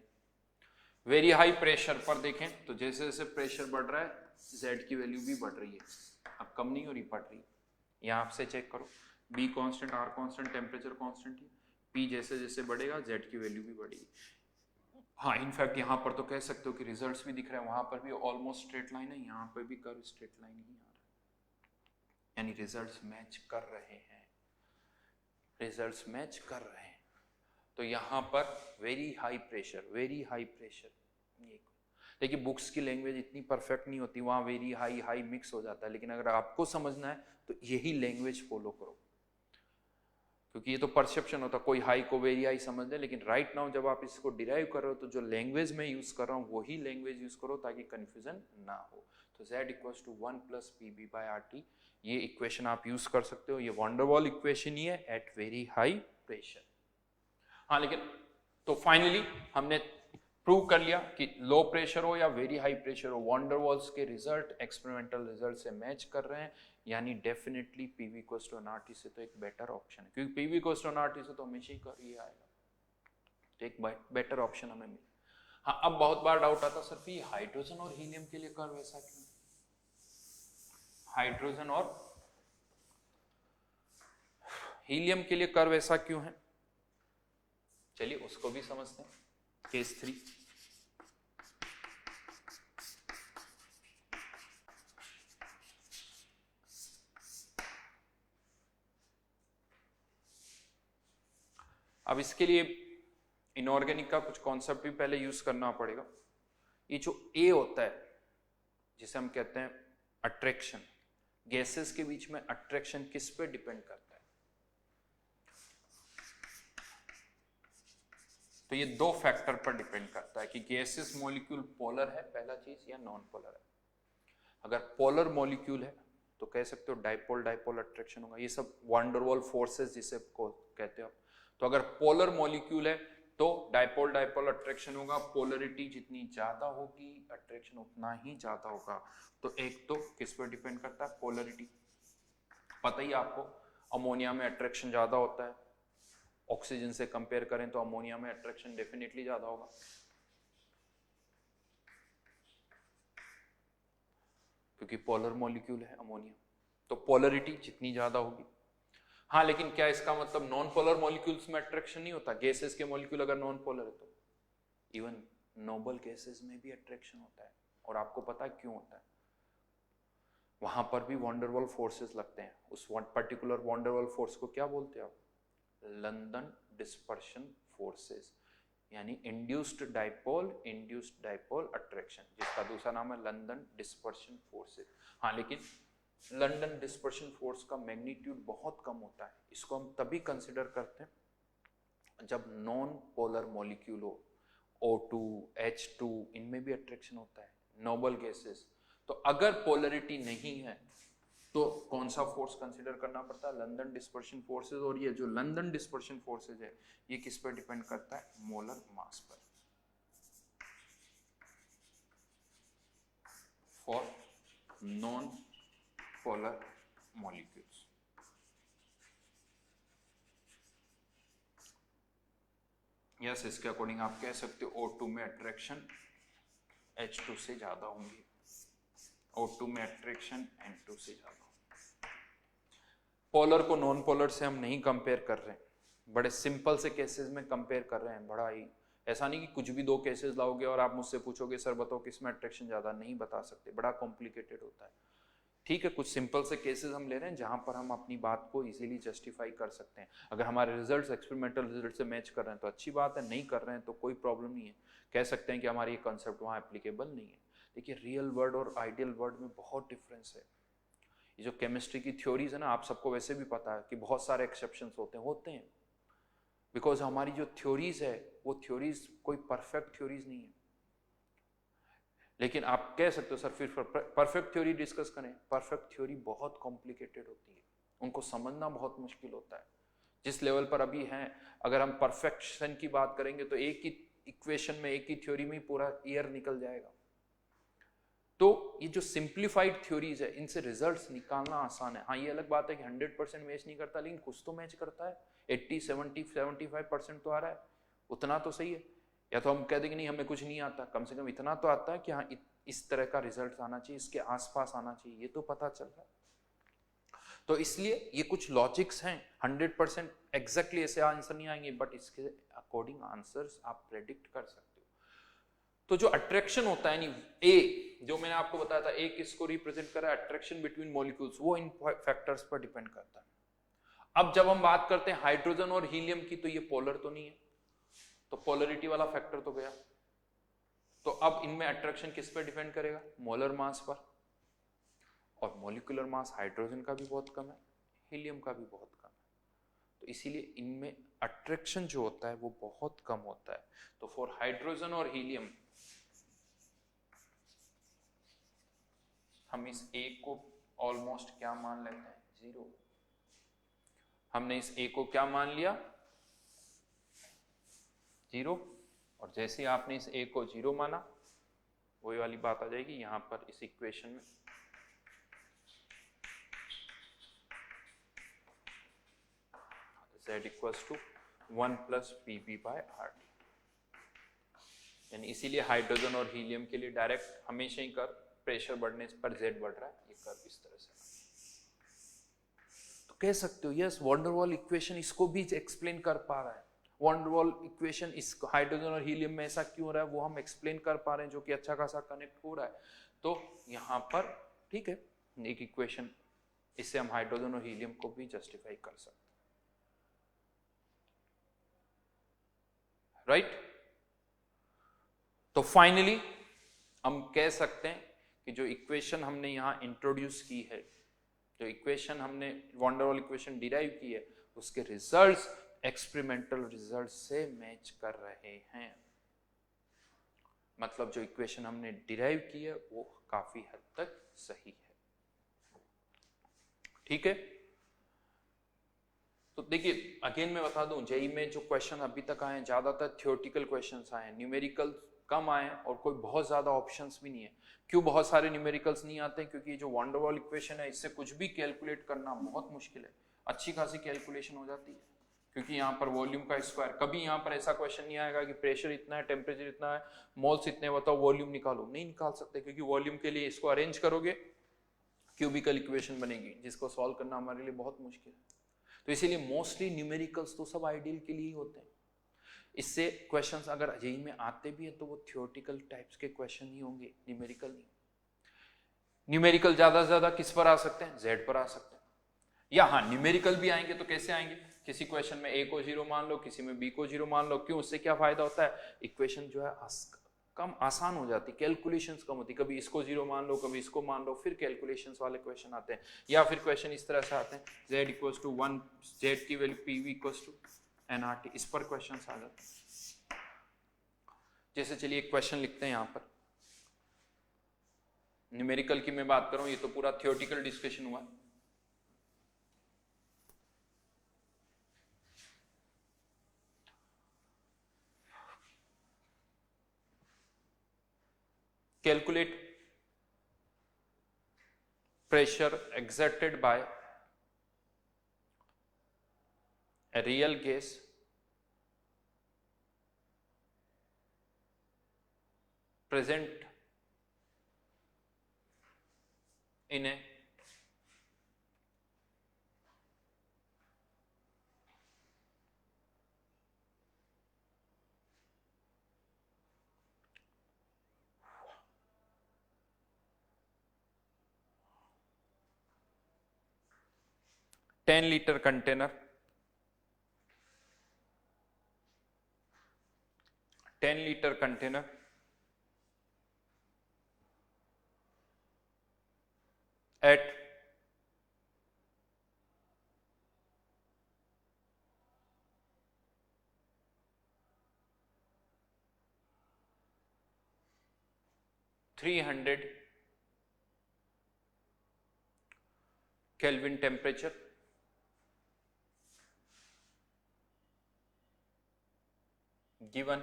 वेरी हाई प्रेशर पर देखें तो जैसे जैसे प्रेशर बढ़ रहा है Z की वैल्यू भी बढ़ रही है, अब कम नहीं हो रही, बढ़ रही है। यहाँ आपसे चेक करो, B constant, R constant, temperature constant है, P जैसे जैसे बढ़ेगा Z की वैल्यू भी बढ़ेगी। हाँ, इनफैक्ट यहाँ पर तो कह सकते हो कि रिजल्ट्स भी दिख रहे हैं, वहां पर भी ऑलमोस्ट स्ट्रेट लाइन है, यहाँ पर भी कर्व स्ट्रेट लाइन ही आ रहा है, यानी रिजल्ट्स मैच कर रहे हैं, रिजल्ट्स मैच कर रहे हैं। तो यहाँ पर very high pressure, very high pressure, ये देखिए बुक्स की लैंग्वेज इतनी परफेक्ट नहीं होती, वहाँ वेरी हाई हाई मिक्स हो जाता है, लेकिन अगर आपको समझना है तो यही लैंग्वेज फॉलो करो, क्योंकि ये तो परसेप्शन होता है, कोई हाई को वेरी हाई समझ ले, लेकिन राइट नाउ जब आप इसको डिराइव कर रहे हो तो जो लैंग्वेज में यूज कर रहा हूँ वही लैंग्वेज यूज करो ताकि कंफ्यूजन ना हो। तो Z equals to 1 plus PB by RT, ये इक्वेशन आप यूज कर सकते हो, ये वंडरवॉल इक्वेशन ही है एट वेरी हाई प्रेशर। हाँ, लेकिन तो फाइनली हमने प्रूव कर लिया कि लो प्रेशर हो या वेरी हाई प्रेशर हो, वंडरवॉल्स के रिजल्ट एक्सपेरिमेंटल रिजल्ट से मैच कर रहे हैं, यानी definitely PV equals to RT से तो एक बेटर ऑप्शन है, क्योंकि PV इक्वल्स टू RT से तो हमेशा ही कर ये आएगा, तो एक बेटर ऑप्शन हमें मिला। हाँ, अब बहुत बार डाउट आता सर कि हाइड्रोजन और हीलियम के लिए कर्व ऐसा क्यों, हाइड्रोजन और हीलियम के लिए कर्व ऐसा क्यों है, चलिए उसको भी समझते हैं। केस 3, अब इसके लिए इनऑर्गेनिक का कुछ कॉन्सेप्ट भी पहले यूज करना पड़ेगा। ये जो ए होता है जिसे हम कहते हैं अट्रैक्शन, गैसेस के बीच में अट्रैक्शन किस पे डिपेंड करता है, तो ये दो फैक्टर पर डिपेंड करता है कि गैसेस मॉलिक्यूल पोलर है पहला चीज या नॉन पोलर है। अगर पोलर मॉलिक्यूल है तो कह सकते हो डाइपोल डाइपोल अट्रैक्शन होगा, ये सब वान डेर वाल्स फोर्सेस जिसे को कहते हो। तो अगर पोलर मॉलिक्यूल है तो डाइपोल डाइपोल अट्रैक्शन होगा, पोलरिटी जितनी ज्यादा होगी अट्रैक्शन उतना ही ज्यादा होगा। तो एक तो किस पर डिपेंड करता है, पोलरिटी। पता ही आपको अमोनिया में अट्रैक्शन ज्यादा होता है, ऑक्सीजन से कंपेयर करें तो अमोनिया में अट्रैक्शन डेफिनेटली ज्यादा होगा, क्योंकि पोलर मॉलिक्यूल है अमोनिया, तो पोलरिटी जितनी ज्यादा होगी। हाँ, लेकिन क्या इसका मतलब नॉन पोलर मॉलिक्यूल्स में अट्रैक्शन नहीं होता? गैसेस के मॉलिक्यूल अगर नॉन पोलर है तो इवन नोबल गैसेस में भी अट्रैक्शन होता है, और आपको पता है क्यों होता है? वहां पर भी वान डेर वाल्स फोर्सेस लगते हैं। उस particular van der Waals force को क्या बोलते हैं आप? लंदन डिस्पर्शन फोर्सेस, यानी इंड्यूस्ड डाइपोल अट्रैक्शन, जिसका दूसरा नाम है लंदन डिस्पर्शन फोर्सेस। हाँ, लेकिन लंदन डिस्पर्शन फोर्स का मैग्नीट्यूड बहुत कम होता है। इसको हम तभी कंसिडर करते हैं जब नॉन पोलर मॉलिक्यूल हो, O2, H2, इनमें भी अट्रैक्शन होता है, नोबल गैसेस। तो अगर पोलरिटी नहीं है तो कौन सा फोर्स कंसिडर करना पड़ता है? London dispersion forces. और ये जो लंदन डिस्पर्शन फोर्सेस है ये किस पर डिपेंड करता है? मोलर मास पर। For non polar molecules. Yes, इसके अकॉर्डिंग आप कह सकते हो O2 में अट्रैक्शन H2 से ज्यादा होंगी, O2 में अट्रैक्शन N2 से ज्यादा। पोलर को नॉन पोलर से हम नहीं कंपेयर कर रहे हैं, बड़े सिंपल से केसेस में कंपेयर कर रहे हैं। बड़ा ही ऐसा नहीं कि कुछ भी दो केसेस लाओगे और आप मुझसे पूछोगे सर बताओ किसमें अट्रैक्शन ज्यादा, नहीं बता सकते, बड़ा कॉम्प्लिकेटेड होता है। ठीक है, कुछ सिंपल से केसेस हम ले रहे हैं जहां पर हम अपनी बात को इजीली जस्टिफाई कर सकते हैं। अगर हमारे रिजल्ट्स एक्सपेरिमेंटल रिजल्ट से मैच कर रहे हैं तो अच्छी बात है, नहीं कर रहे हैं तो कोई प्रॉब्लम नहीं है, कह सकते हैं कि हमारी ये कॉन्सेप्ट वहां एप्लीकेबल नहीं है। देखिए, रियल वर्ल्ड और आइडियल वर्ल्ड में बहुत डिफरेंस है। ये जो केमिस्ट्री की थ्योरीज है ना, आप सबको वैसे भी पता है कि बहुत सारे एक्सेप्शंस होते हैं बिकॉज हमारी जो थ्योरीज है वो थ्योरीज कोई परफेक्ट थ्योरीज नहीं है। लेकिन आप कह सकते हो सर फिर परफेक्ट थ्योरी डिस्कस करें, परफेक्ट थ्योरी बहुत कॉम्प्लिकेटेड होती है, उनको समझना बहुत मुश्किल होता है। जिस लेवल पर अभी हैं, अगर हम परफेक्शन की बात करेंगे तो एक ही इक्वेशन में, एक ही थ्योरी में पूरा ईयर निकल जाएगा। तो ये जो सिंप्लीफाइड थ्योरीज है इनसे रिजल्ट्स निकालना आसान है। हाँ, ये अलग बात है कि 100% मैच नहीं करता, लेकिन कुछ तो मैच करता है। 80, 70, 75% तो आ रहा है, उतना तो सही है। या तो हम कह देंगे नहीं हमें कुछ नहीं आता, कम से कम इतना तो आता है कि हाँ इस तरह का रिजल्ट आना चाहिए, इसके आसपास आना चाहिए, ये तो पता चल रहा है। तो इसलिए ये कुछ लॉजिक्स हैं, 100% एग्जैक्टली ऐसे आंसर नहीं आएंगे, बट इसके अकॉर्डिंग आंसर्स आप प्रेडिक्ट कर सकते हो। तो जो अट्रैक्शन होता है, यानी ए जो मैंने आपको बताया था, ए किसको रिप्रेजेंट कर रहा है? अट्रैक्शन बिटवीन मॉलिक्यूल्स, वो इन फैक्टर्स पर डिपेंड करता है। अब जब हम बात करते हैं हाइड्रोजन और हीलियम की, तो ये पोलर तो नहीं है, तो पोलरिटी वाला फैक्टर तो गया। तो अब इनमें अट्रैक्शन किस पर डिपेंड करेगा? मोलर मास पर। और मॉलिक्यूलर मास हाइड्रोजन का भी बहुत कम है, हीलियम का भी बहुत कम है, तो इसीलिए इनमें अट्रैक्शन जो होता है वो बहुत कम होता है। तो फॉर हाइड्रोजन और हीलियम हम इस ए को ऑलमोस्ट क्या मान लेते हैं? 0। हमने इस ए को क्या मान लिया? 0। और जैसे आपने इस ए को 0 माना, वही वाली बात आ जाएगी यहां पर इस इक्वेशन में। Z equals to 1 plus PV/RT, यानी इसीलिए हाइड्रोजन और हीलियम के लिए डायरेक्ट हमेशा ही कर प्रेशर बढ़ने पर Z बढ़ रहा है, ये कर्व इस तरह से। तो कह सकते हो yes van der Waal equation इसको भी एक्सप्लेन कर पा रहा है, वॉन डेर वाल इक्वेशन इस हाइड्रोजन और हीलियम में ऐसा क्यों हो रहा है वो हम एक्सप्लेन कर पा रहे हैं, जो कि अच्छा खासा कनेक्ट हो रहा है। तो यहाँ पर ठीक है एक इक्वेशन, इससे हम हाइड्रोजन और हीलियम को भी जस्टिफाई कर सकते हैं, राइट। तो फाइनली हम कह सकते हैं कि जो इक्वेशन हमने यहां इंट्रोड्यूस की है, जो इक्वेशन हमने van der Waal equation derive की है, उसके रिजल्ट्स एक्सपेरिमेंटल रिजल्ट से मैच कर रहे हैं। मतलब जो इक्वेशन हमने डिराइव की है वो काफी हद तक सही है, ठीक है। तो देखिए अगेन मैं बता दूं, जेई में जो क्वेश्चन अभी तक आए हैं ज्यादातर थ्योरेटिकल क्वेश्चंस आए हैं, न्यूमेरिकल कम आए और कोई बहुत ज्यादा ऑप्शंस भी नहीं है। क्यों बहुत सारे न्यूमेरिकल्स नहीं आते? क्योंकि जो वॉन डेर वाल इक्वेशन है इससे कुछ भी कैलकुलेट करना बहुत मुश्किल है, अच्छी खासी कैलकुलेशन हो जाती है, क्योंकि यहाँ पर वॉल्यूम का स्क्वायर, कभी यहाँ पर ऐसा क्वेश्चन नहीं आएगा कि प्रेशर इतना है, टेम्परेचर इतना है, मोल्स इतने बताओ, वॉल्यूम निकालो, नहीं निकाल सकते, क्योंकि वॉल्यूम के लिए इसको अरेंज करोगे क्यूबिकल इक्वेशन बनेगी, जिसको सॉल्व करना हमारे लिए बहुत मुश्किल है। तो इसीलिए मोस्टली न्यूमेरिकल्स तो सब आइडियल के लिए ही होते हैं। इससे क्वेश्चंस अगर जेई में आते भी है तो वो थ्योरेटिकल टाइप्स के क्वेश्चन ही होंगे, न्यूमेरिकल नहीं। न्यूमेरिकल ज्यादा से ज्यादा किस पर आ सकते हैं? जेड पर आ सकते हैं, या हाँ न्यूमेरिकल भी आएंगे तो कैसे आएंगे? किसी क्वेश्चन में ए को 0 मान लो, किसी में बी को 0 मान लो। क्यों? उससे क्या फायदा होता है? इक्वेशन जो है कम आसान हो जाती, कैलकुलेशंस कम होती, कभी इसको 0 मान लो, कभी इसको मान लो, फिर कैलकुलेशंस वाले क्वेश्चन आते हैं। या फिर क्वेश्चन इस तरह से आते हैं z इक्वल्स टू 1, z की value pv equals to nRT, इस पर क्वेश्चन आ जाते हैं। जैसे चलिए एक क्वेश्चन लिखते हैं यहाँ पर, न्यूमेरिकल की मैं बात कर रहा हूँ, ये तो पूरा थियोरेटिकल डिस्कशन हुआ। Calculate pressure exerted by a real gas present in a (10 liter) container, 10-liter container at 300 Kelvin temperature, given.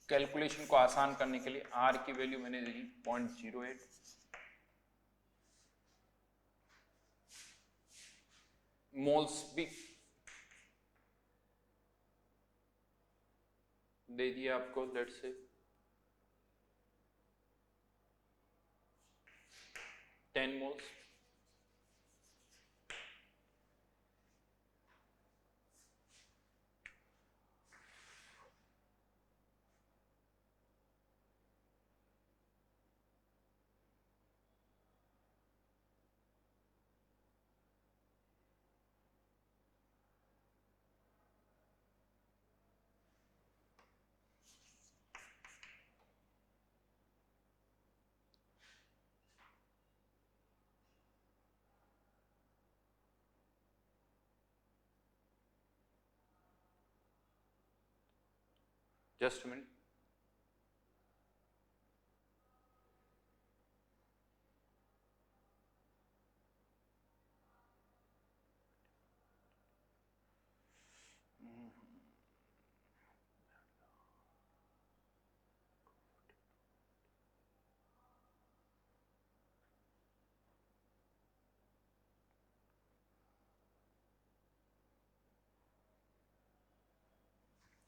Calculation को आसान करने के लिए R की वैल्यू मैंने दी 0.08, मोल्स भी दे दिया आपको, let's say 10 moles. Just minute,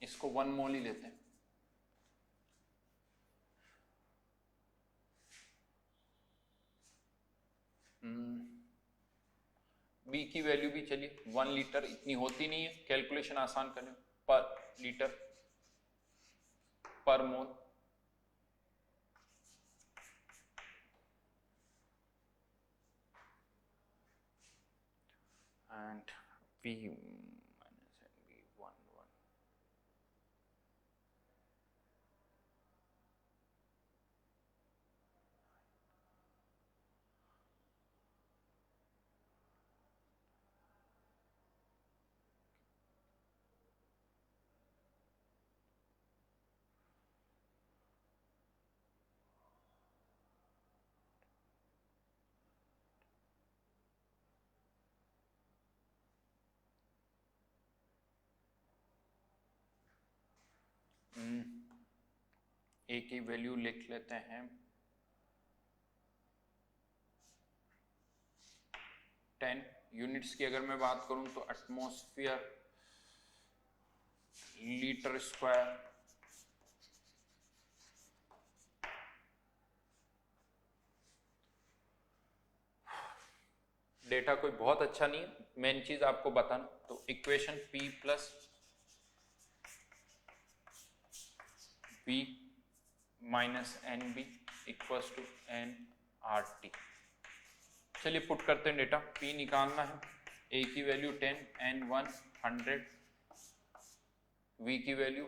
इसको 1 मोल ही लेते हैं। बी की वैल्यू भी चलिए 1 लीटर, इतनी होती नहीं है, कैलकुलेशन आसान करें, पर लीटर पर मोल, and V minus NB 1 1. ए की वैल्यू लिख लेते हैं 10 यूनिट्स की। अगर मैं बात करूं तो एटमॉस्फेयर लीटर स्क्वायर, डेटा कोई बहुत अच्छा नहीं है, मेन चीज आपको बताना। तो equation P plus P minus N B equals to N R T. चलिए पुट करते हैं डेटा। P निकालना है, A की वैल्यू 10, N1 100, V की वैल्यू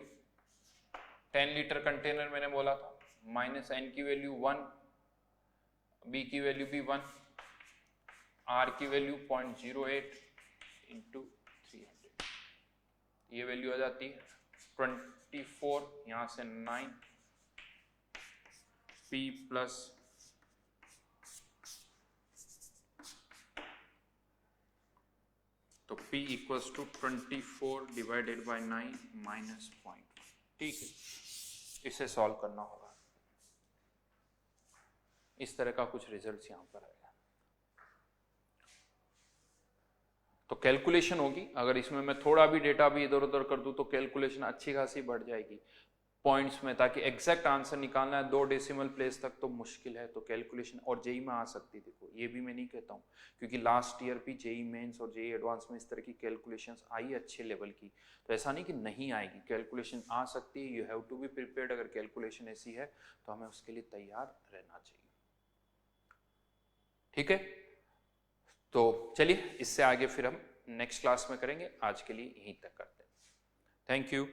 10 लीटर कंटेनर मैंने बोला था, माइनस N की वैल्यू 1, B की वैल्यू भी 1, R की वैल्यू 0.08 इंटू 300, ये वैल्यू आ जाती है 24, यहाँ से 9, P प्लस तो P equals to 24 divided by 9 minus 0.1। ठीक है, इसे सॉल्व करना होगा। इस तरह का कुछ रिजल्ट्स यहां पर आएगा। तो कैलकुलेशन होगी, अगर इसमें मैं थोड़ा भी डेटा भी इधर उधर कर दूं तो कैलकुलेशन अच्छी खासी बढ़ जाएगी पॉइंट्स में, ताकि एग्जैक्ट आंसर निकालना है 2 डेसिमल प्लेस तक तो मुश्किल है। तो कैलकुलेशन और जेई में आ सकती, देखो ये भी मैं नहीं कहता हूँ, क्योंकि लास्ट ईयर भी जेई मेंस और जेई एडवांस में इस तरह की कैलकुलेशंस आई अच्छे लेवल की, तो ऐसा नहीं कि नहीं आएगी, कैलकुलेशन आ सकती है। You have to be prepared. अगर कैलकुलेशन ऐसी है तो हमें उसके लिए तैयार रहना चाहिए। ठीक है, तो चलिए इससे आगे फिर हम नेक्स्ट क्लास में करेंगे। आज के लिए यहीं तक करते हैं। Thank you.